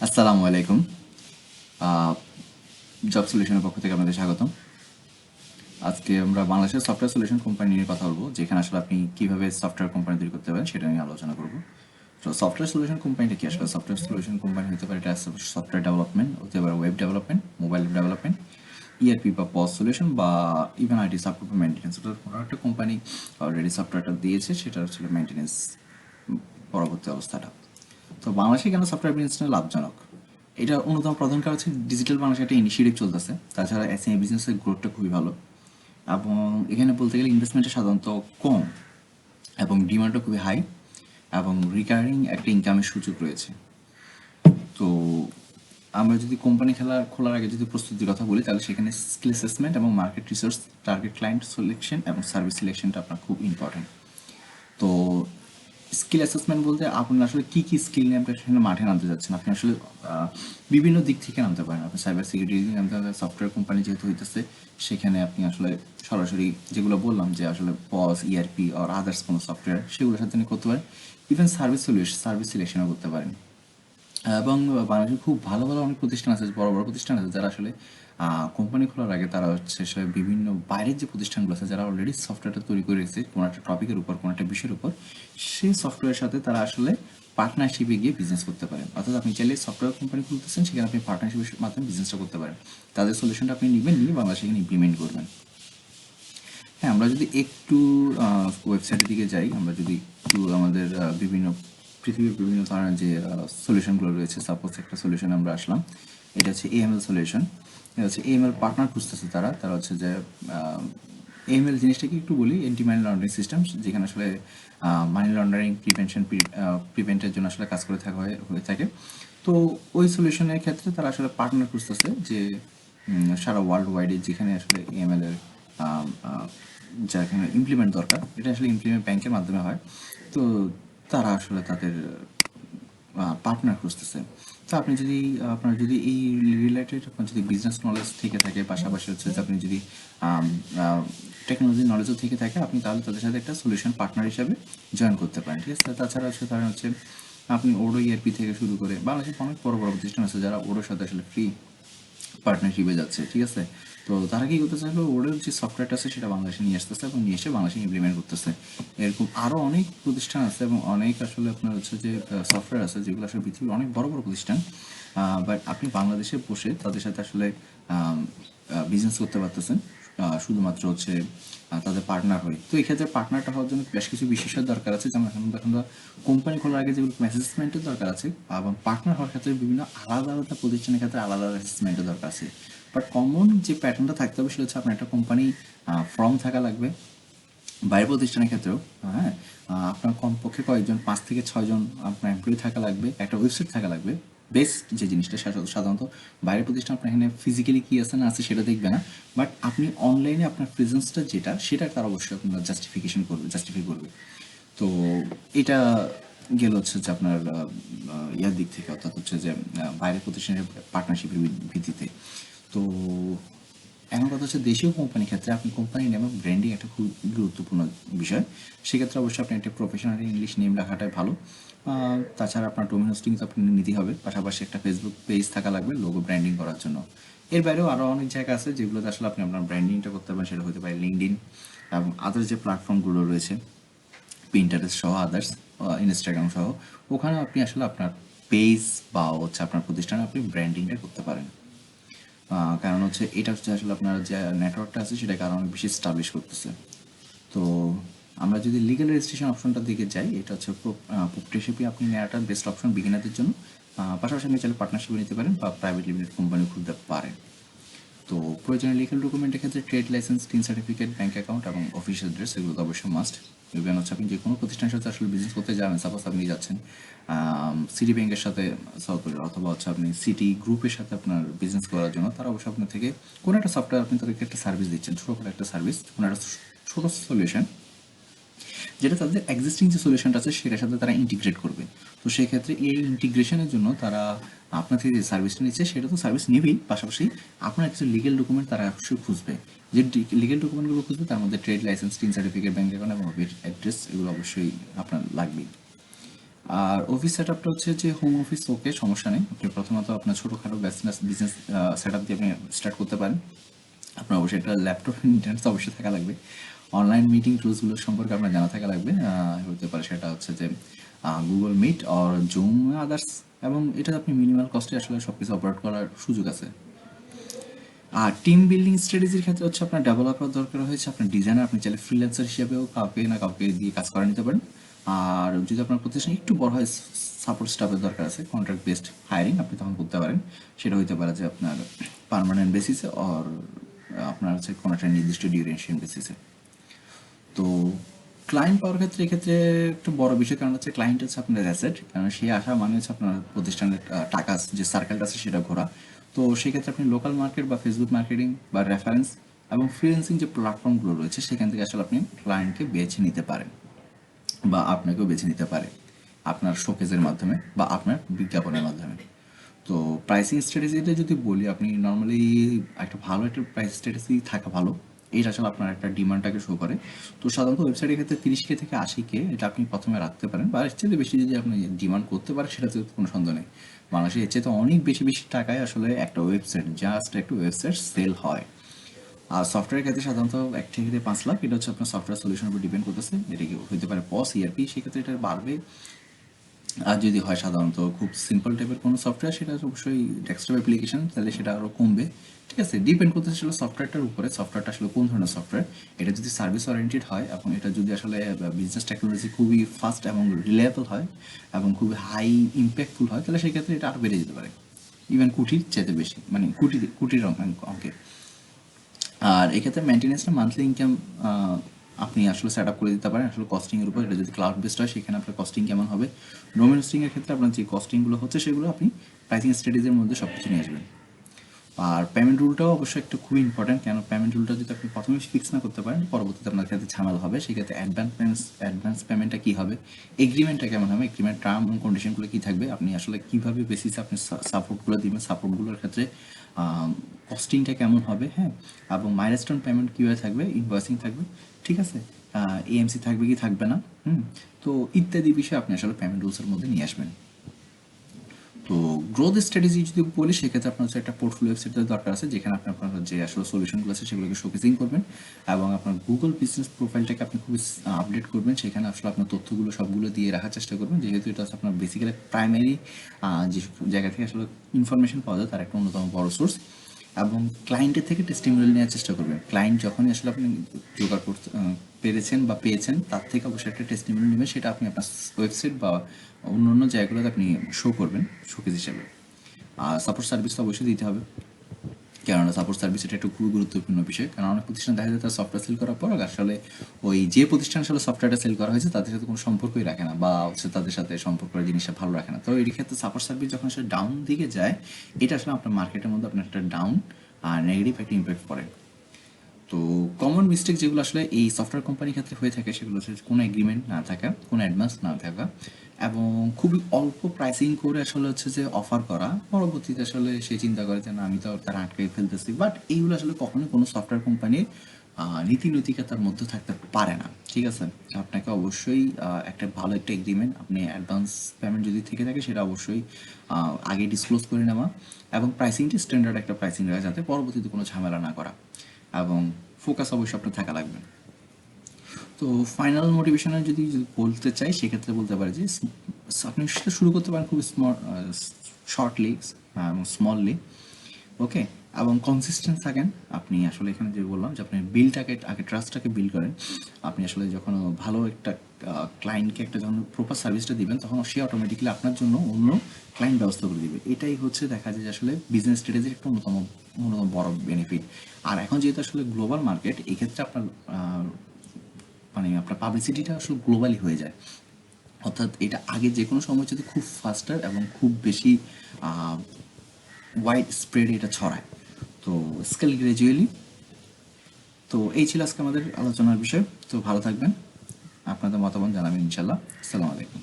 আসসালামু আলাইকুম। জব সলিউশনের পক্ষ থেকে আপনাদের স্বাগতম। আজকে আমরা বাংলাদেশের সফটওয়্যার সলিউশন কোম্পানি নিয়ে কথা বলবো, যেখানে আসলে আপনি কিভাবে সফটওয়্যার কোম্পানি তৈরি করতে পারেন সেটা নিয়ে আলোচনা করব। তো সফটওয়্যার সলিউশন কোম্পানিটা কি? আসলে সফটওয়্যার সলিউশন কোম্পানি হতে পারে, এটা সফটওয়্যার ডেভেলপমেন্ট হতে পারে, web development, mobile development, ERP বা পজ সলিউশন, বা ইভেন আইটি সাপোর্ট মেনটেন্স। কোনো একটা কোম্পানি অলরেডি সফটওয়্যারটা দিয়েছে, সেটা হচ্ছে মেনটেন্স পরবর্তী অবস্থাটা। তো বাংলাদেশে কেন সফটওয়্যার বিজনেসটা লাভজনক? এটা অন্যতম প্রধান কারণ হচ্ছে ডিজিটাল বাংলাদেশে একটা ইনিশিয়েটিভ চলতেছে। তাছাড়া এসএমই বিজনেসের গ্রোথটা খুবই ভালো, এবং এখানে বলতে গেলে ইনভেস্টমেন্টটা সাধারণত কম এবং ডিমান্ডও খুবই হাই, এবং রিকারিং একটা ইনকামের সুযোগ রয়েছে। তো আমরা যদি কোম্পানি খোলার আগে যদি প্রস্তুতির কথা বলি, তাহলে সেখানে স্কিল অ্যাসেসমেন্ট এবং market research, target client selection এবং সার্ভিস সিলেকশনটা আপনার খুব ইম্পর্টেন্ট। তো স্কিল অ্যাসেসমেন্ট বলতে আপনি আসলে কী কী স্কিল নিয়ে আপনি সেখানে মাঠে নামতে যাচ্ছেন। আপনি আসলে বিভিন্ন দিক থেকে নামতে পারেন। আপনি সাইবার সিকিউরিটি দিকে নামতে পারেন, সফটওয়্যার কোম্পানি যেহেতু হইতেছে সেখানে আপনি আসলে সরাসরি যেগুলো বললাম যে আসলে পজ, ইআরপি আর আদার্স কোনো সফটওয়্যার, সেগুলোর সাথে আপনি করতে পারেন। ইভেন সার্ভিস সিলেকশনও করতে পারেন। এবং বাংলাদেশে খুব ভালো ভালো অনেক প্রতিষ্ঠান আছে, বড় বড় প্রতিষ্ঠান আছে, যারা আসলে কোম্পানি খোলার আগে তারা হচ্ছে আসলে বিভিন্ন বাইরের যে প্রতিষ্ঠানগুলো আছে, যারা অলরেডি সফটওয়্যারটা তৈরি করে রেখেছে কোনো একটা টপিকের উপর, কোনো একটা বিষয়ের উপর, সেই সফটওয়্যারের সাথে তারা আসলে পার্টনারশিপে গিয়ে বিজনেস করতে পারেন। অর্থাৎ আপনি চাইলে সফটওয়্যার কোম্পানি খুলতেছেন, সেখানে আপনি পার্টনারশিপের মাধ্যমে বিজনেসটা করতে পারেন। তাদের সলিউশনটা আপনি নেবেন, নিয়ে বাংলাদেশে এখানে ইমপ্লিমেন্ট করবেন। হ্যাঁ, আমরা যদি একটু ওয়েবসাইটের দিকে যাই, আমরা যদি একটু আমাদের পৃথিবীর বিভিন্ন ধরনের যে সলিউশনগুলো রয়েছে, সাপোজ একটা সলিউশন আমরা আসলাম, এটা হচ্ছে এএমএল সলিউশন। এটা হচ্ছে এএমএল পার্টনার খুঁজতেছে তারা তারা হচ্ছে যে এএমএল জিনিসটাকে একটু বলি, এন্টি মানি লন্ডারিং সিস্টেম, যেখানে আসলে মানি লন্ডারিং প্রিভেন্টের জন্য আসলে কাজ করে থাকা হয়ে থাকে। তো ওই সলিউশনের ক্ষেত্রে তারা আসলে পার্টনার খুঁজতেছে, যে সারা ওয়ার্ল্ড ওয়াইডে যেখানে আসলে এএমএল এর যেখানে ইমপ্লিমেন্ট দরকার, এটা আসলে ইমপ্লিমেন্ট ব্যাংকের মাধ্যমে হয়। তো তারা আসলে তাদের পার্টনার খুঁজতেছে। তো আপনি যদি আপনার যদি এই রিলেটেড আপনার যদি বিজনেস নলেজ থেকে থাকে, পাশাপাশি হচ্ছে যে আপনি যদি টেকনোলজি নলেজও থেকে থাকে, আপনি তাহলে তাদের সাথে একটা সলিউশন পার্টনার হিসাবে জয়েন করতে পারেন। ঠিক আছে? তাছাড়া হচ্ছে কারণ হচ্ছে আপনি ওডো ইআরপি থেকে শুরু করে বাংলাদেশে অনেক বড় বড় প্রতিষ্ঠান আছে যারা ওডোর সাথে আসলে ফ্রি পার্টনারশিপে যাচ্ছে। ঠিক আছে? তো তারা কি করতেছে, হলো ওদের যে সফটওয়্যারটা আছে সেটা বাংলাদেশে নিয়ে আসতেছে এবং নিয়ে এসে বাংলাদেশে ইমপ্লিমেন্ট করতেছে। এরকম আরও অনেক প্রতিষ্ঠান আছে এবং অনেক আসলে আপনার হচ্ছে যে সফটওয়্যার আছে, যেগুলো আসলে পৃথিবীর অনেক বড় বড় প্রতিষ্ঠান, বাট আপনি বাংলাদেশে বসে তাদের সাথে আসলে বিজনেস করতে পারতেছেন, শুধুমাত্র হচ্ছে তাদের পার্টনার হয়। তো এই ক্ষেত্রে পার্টনারটা হওয়ার জন্য বেশ কিছু বিশেষের দরকার আছে, যেমন এখন কোম্পানি খোলার আগে যেগুলো অ্যাসেসমেন্টের দরকার আছে, এবং পার্টনার হওয়ার ক্ষেত্রে বিভিন্ন আলাদা আলাদা প্রতিষ্ঠানের ক্ষেত্রে আলাদা আলাদা অ্যাসেসমেন্টের দরকার আছে। বাট কমন যে প্যাটার্নটা থাকতে হবে সেটা হচ্ছে আপনার একটা কোম্পানি ফর্ম থাকা লাগবে। বাইরের প্রতিষ্ঠানের ক্ষেত্রেও, হ্যাঁ, আপনার কমপক্ষে কয়েকজন, 5 থেকে 6 জন আপনার এমপ্লয়ি থাকা লাগবে, একটা ওয়েবসাইট থাকা লাগবে। বেস্ট যে জিনিসটা সাধারণত বাইরের প্রতিষ্ঠান আপনার এখানে ফিজিক্যালি কী আছে না আছে সেটা দেখবে না, বাট আপনি অনলাইনে আপনার প্রেজেন্সটা যেটা, সেটা তার অবশ্যই আপনার জাস্টিফাই করবে। তো এটা গেল হচ্ছে যে আপনার ইয়ার দিক থেকে, অর্থাৎ হচ্ছে যে বাইরের প্রতিষ্ঠানের পার্টনারশিপের ভিত্তিতে। তো এখন কথা হচ্ছে দেশীয় কোম্পানির ক্ষেত্রে আপনি কোম্পানি নেম এবং ব্র্যান্ডিং একটা খুব গুরুত্বপূর্ণ বিষয়। সেক্ষেত্রে অবশ্যই আপনি একটা প্রফেশনাল ইংলিশ নেম রাখাটাই ভালো। তাছাড়া আপনার ডোমেন হোস্টিং তো আপনি নিতেই হবে, পাশাপাশি একটা ফেসবুক পেজ থাকা লাগবে লোগো ব্র্যান্ডিং করার জন্য। এর বাইরেও আরও অনেক জায়গা আছে যেগুলোতে আসলে আপনি আপনার ব্র্যান্ডিংটা করতে পারেন, সেটা হতে পারে লিঙ্কডইন এবং আদার্স যে প্ল্যাটফর্মগুলো রয়েছে, পিন্টারেস্ট সহ, আদার্স ইনস্টাগ্রাম সহ, ওখানে আপনি আসলে আপনার পেজ বা হচ্ছে আপনার প্রতিষ্ঠানে আপনি ব্র্যান্ডিংটা করতে পারেন। কারণ হচ্ছে এটা হচ্ছে আসলে আপনার যে নেটওয়ার্কটা আছে সেটাকে আরও অনেক বেশি স্টাবলিশ করতেছে। তো আমরা যদি লিগ্যাল রেজিস্ট্রেশন অপশনটার দিকে যাই, এটা হচ্ছে প্রোপ্রাইটারশিপে আপনি নেওয়াটা বেস্ট অপশন বিগিনারদের জন্য। পাশাপাশি আপনি চাইলে পার্টনারশিপে নিতে পারেন বা প্রাইভেট লিমিটেড কোম্পানি খুলতে পারেন। তো প্রয়োজনীয় লিগাল ডকুমেন্টের ক্ষেত্রে trade licence, tin certificate, bank account এবং অফিসিয়াল ড্রেস, এগুলো তো অবশ্যই মাস্ট। ইভেন হচ্ছে আপনি যে কোনো প্রতিষ্ঠানের সাথে আসলে বিজনেস করতে যাবেন, সাপোজ আপনি যাচ্ছেন সিটি ব্যাংকের সাথে অথবা হচ্ছে আপনি সিটি গ্রুপের সাথে আপনার বিজনেস করার জন্য, তারা অবশ্যই আপনার থেকে কোনো একটা সফটওয়্যার, আপনি তাদেরকে একটা সার্ভিস দিচ্ছেন, ছোটো করে একটা সার্ভিস, কোনো একটা ছোটো সলিউশন, যেটা তাদের এক্সিস্টিং যে সলিউশনটা আছে সেটার সাথে তারা ইন্টিগ্রেট করবে। তো সেক্ষেত্রে এই ইন্টিগ্রেশনের জন্য তারা আপনার থেকে যে সার্ভিসটা নিচ্ছে সেটা তো সার্ভিস নেবেই, পাশাপাশি আপনার কিছু লিগেল ডকুমেন্ট তারা অবশ্যই খুঁজবে। যে লিগেল ডকুমেন্টগুলো খুঁজবে তার মধ্যে trade licence, tin certificate, bank account এবং অ্যাড্রেস, এগুলো অবশ্যই আপনার লাগবেই। আর অফিস সেট আপটা হচ্ছে যে হোম অফিস, ওকে সমস্যা নেই, আপনি প্রথমত আপনার ছোটোখাটো বিজনেস সেট আপ দিয়ে আপনি স্টার্ট করতে পারেন। আপনার অবশ্যই একটা ল্যাপটপ ইন্টারনেট তো অবশ্যই থাকা লাগবে। অনলাইন মিটিং টুলসগুলো সম্পর্কে আপনার জানা থাকা লাগবে। হতে পারে সেটা হচ্ছে যে Google Meet or Zoom others, এবং এটা আপনি মিনিমাল কস্টে আসলে সব কিছু অপারেট করার সুযোগ আছে। আর টিম বিল্ডিং স্ট্র্যাটেজির ক্ষেত্রে হচ্ছে আপনার ডেভেলপার দরকার হয়েছে, আপনার ডিজাইনার, আপনি চাইলে ফ্রিল্যান্সার হিসেবেও কাউকে না কাউকে দিয়ে কাজ করে নিতে পারেন। আর যদি আপনার প্রতিষ্ঠান একটু বড় হয়, সাপোর্ট স্টাফের দরকার আছে, কন্ট্রাক্ট বেসড হায়ারিং আপনি তখন করতে পারেন। সেটা হইতে পারে যে আপনার পার্মানেন্ট বেসিসে অর আপনার হচ্ছে কোনো একটা নির্দিষ্ট ডিউরেশন বেসিসে। তো ক্লায়েন্ট পাওয়ার ক্ষেত্রে এক্ষেত্রে একটু বড় বিষয়, কারণ হচ্ছে ক্লায়েন্ট হচ্ছে আপনার অ্যাসেট, কারণ সেই আসা মানে হচ্ছে আপনার প্রতিষ্ঠানের টাকা যে সার্কেলটা আছে সেটা ঘোরা। তো সেক্ষেত্রে আপনি লোকাল মার্কেট বা ফেসবুক মার্কেটিং বা রেফারেন্স এবং ফ্রিল্যান্সিং যে প্ল্যাটফর্মগুলো রয়েছে সেখান থেকে আসলে আপনি ক্লায়েন্টকে বেছে নিতে পারেন, বা আপনাকেও বেছে নিতে পারে আপনার শোকেজের মাধ্যমে বা আপনার বিজ্ঞাপনের মাধ্যমে। তো প্রাইসিং স্ট্র্যাটেজিটা যদি বলি, আপনি নর্মালি একটা ভালো একটা প্রাইস স্ট্র্যাটেজি থাকা ভালো। এটা আসলে আপনার একটা ডিমান্ডটাকে শো করে। তো সাধারণত ওয়েবসাইটের ক্ষেত্রে 30K থেকে 80K এটা আপনি প্রথমে রাখতে পারেন, বা এর চেয়ে বেশি যদি আপনি ডিমান্ড করতে পারেন সেটাতে কোনো সন্দেহ নেই। বাংলাদেশে এর চেয়ে তো অনেক বেশি বেশি টাকায় আসলে একটা ওয়েবসাইট, জাস্ট একটা ওয়েবসাইট সেল হয়। আর সফটওয়্যারের ক্ষেত্রে সাধারণত 1 থেকে 5 লাখ, এটা হচ্ছে আপনার সফটওয়্যার সলিউশনের উপর ডিপেন্ড করতেছে। এটা কি হতে পারে পস ইআরপি, সেক্ষেত্রে এটা বাড়বে। আর যদি হয় সাধারণত খুব সিম্পল টাইপের কোনো সফটওয়্যার, সেটা অবশ্যই ডেস্কটপ অ্যাপ্লিকেশন, তাহলে সেটা আরও কমবে। ঠিক আছে, ডিপেন্ড করতেছে আসলে সফটওয়্যারটার উপরে, সফটওয়্যারটা আসলে কোন ধরনের সফটওয়্যার। এটা যদি সার্ভিস ওরিয়েন্টেড হয় এবং এটা যদি আসলে বিজনেস টেকনোলজি খুবই ফাস্ট এবং রিলায়েবল হয় এবং খুবই হাই ইম্প্যাক্টফুল হয়, তাহলে সেক্ষেত্রে এটা আরও বেড়ে যেতে পারে, ইভেন কোটির চাইতে বেশি, মানে কোটির অঙ্কে। আর এক্ষেত্রে মেনটেন্যান্সটা মান্থলি ইনকাম আপনি আসলে সেট আপ করে দিতে পারেন আসলে কস্টিংয়ের উপর। এটা যদি ক্লাউড বেসড হয় সেখানে আপনার কস্টিং কেমন হবে, ডোমেন হোস্টিংয়ের ক্ষেত্রে আপনার যে কস্টিংগুলো হচ্ছে সেগুলো আপনি প্রাইসিং স্ট্র্যাটেজির মধ্যে সব কিছু নিয়ে আসবেন। আর পেমেন্ট রুলটাও অবশ্যই একটা খুবই ইম্পর্টেন্ট, কেন পেমেন্ট রুলটা যদি আপনি প্রথমে ফিক্স না করতে পারেন পরবর্তীতে আপনার ক্ষেত্রে ঝামেলা হবে। সেক্ষেত্রে অ্যাডভান্স পেমেন্টটা কী হবে, এগ্রিমেন্টটা কেমন হবে, এগ্রিমেন্ট টার্ম এবং কন্ডিশনগুলো কী থাকবে, আপনি আসলে কীভাবে বেসিসে আপনি সাপোর্টগুলো দিবেন, সাপোর্টগুলোর ক্ষেত্রে কস্টিংটা কেমন হবে, হ্যাঁ, এবং মাইলস্টোন পেমেন্ট কীভাবে থাকবে, ইনভয়েসিং থাকবে, ঠিক আছে, এএমসি থাকবে কি থাকবে না, তো ইত্যাদি বিষয় আপনি আসলে পেমেন্ট রুলসের মধ্যে নিয়ে আসবেন। তো গ্রোথ স্ট্র্যাটেজি যদি বলি সেক্ষেত্রে আপনার হচ্ছে একটা পোর্টফোলিও ওয়েবসাইটের দরকার আছে, যেখানে আপনি আপনার যে আসলে সলিউশনগুলো আছে সেগুলোকে শোকেসিং করবেন, এবং আপনার গুগল বিজনেস প্রোফাইলটাকে আপনি খুবই আপডেট করবেন, সেখানে আসলে আপনার তথ্যগুলো সবগুলো দিয়ে রাখার চেষ্টা করবেন, যেহেতু এটা হচ্ছে আপনার বেসিক্যালি প্রাইমারি যে জায়গা থেকে আসলে ইনফরমেশন পাওয়া যায় তার একটা অন্যতম বড় সোর্স। এবং ক্লায়েন্টের থেকে টেস্টিমোনিয়াল নেওয়ার চেষ্টা করবেন, ক্লায়েন্ট যখনই আসলে আপনি জোগাড় করতে পেরেছেন বা পেয়েছেন তার থেকে অবশ্যই একটা টেস্টিমোনিয়াল নেবেন, সেটা আপনি আপনার ওয়েবসাইট বা অন্য অন্য জায়গাগুলোতে আপনি শো করবেন শোকেজ হিসেবে। আর সাপোর্ট সার্ভিস তো অবশ্যই দিতে হবে, কেননা সাপোর্ট সার্ভিস এটা একটা খুবই গুরুত্বপূর্ণ বিষয়, কারণ অনেক প্রতিষ্ঠান দেখা যায় তার সফটওয়্যার সেল করার পর আসলে ওই যে প্রতিষ্ঠান আসলে সফটওয়্যারটা সেল করা হয়েছে তাদের সাথে কোনো সম্পর্কই রাখে না, বা হচ্ছে তাদের সাথে সম্পর্কের জিনিসটা ভালো রাখে না। তো এই ক্ষেত্রে সাপোর্ট সার্ভিস যখন আসলে ডাউন দিকে যায়, এটা আসলে আপনার মার্কেটের মধ্যে আপনার একটা ডাউন আর নেগেটিভ একটা ইম্প্যাক্ট পড়ে। তো কমন মিস্টেক যেগুলো আসলে এই সফটওয়্যার কোম্পানির ক্ষেত্রে হয়ে থাকে সেগুলো হচ্ছে কোনো এগ্রিমেন্ট না থাকা, কোনো অ্যাডভান্স না থাকা, এবং খুবই অল্প প্রাইসিং করে আসলে হচ্ছে যে অফার করা, পরবর্তীতে আসলে সে চিন্তা করে যে না আমি তো তারা আটকে ফেলতেছি। বাট এইগুলো আসলে কখনোই কোনো সফটওয়্যার কোম্পানির নীতি নৈতিকতার মধ্যে থাকতে পারে না। ঠিক আছে, আপনাকে অবশ্যই একটা ভালো একটা এগ্রিমেন্ট, আপনি অ্যাডভান্স পেমেন্ট যদি থেকে থাকে সেটা অবশ্যই আগে ডিসক্লোজ করে নেওয়া, এবং প্রাইসিংটি স্ট্যান্ডার্ড একটা প্রাইসিং রাখা, যাতে পরবর্তীতে কোনো ঝামেলা না করা, এবং ফোকাস অবশ্যই আপনার থাকা লাগবে। তো ফাইনাল মোটিভেশনে যদি বলতে চাই সেক্ষেত্রে বলতে পারি যে আপনি সেটা শুরু করতে পারেন খুব শর্টলি এবং স্মললি, ওকে, এবং কনসিস্টেন্ট থাকেন। আপনি আসলে এখানে যে বললাম যে আপনি বিলটাকে আগে ট্রাস্টটাকে বিল্ড করেন। আপনি আসলে যখন ভালো একটা ক্লায়েন্টকে একটা যখন প্রপার সার্ভিসটা দিবেন তখন সে অটোমেটিক্যালি আপনার জন্য অন্য ক্লায়েন্ট ব্যবস্থা করে দিবে। এটাই হচ্ছে দেখা যায় যে আসলে বিজনেস স্ট্র্যাটেজির একটা অন্যতম বড় বেনিফিট। আর এখন যেহেতু আসলে গ্লোবাল মার্কেট, এক্ষেত্রে আপনার মানে আপনার পাবলিসিটিটা আসলে গ্লোবালি হয়ে যায়। অর্থাৎ এটা আগে যে কোনো সময় যদি খুব ফাস্টার এবং খুব বেশি ওয়াইড স্প্রেড এটা ছড়ায়, তো স্কেল গ্র্যাজুয়ালি। তো এই ছিল আজকে আমাদের আলোচনার বিষয়। তো ভালো থাকবেন, আপনাদের মতামত জানাবেন ইনশাল্লাহ। আসসালামু আলাইকুম।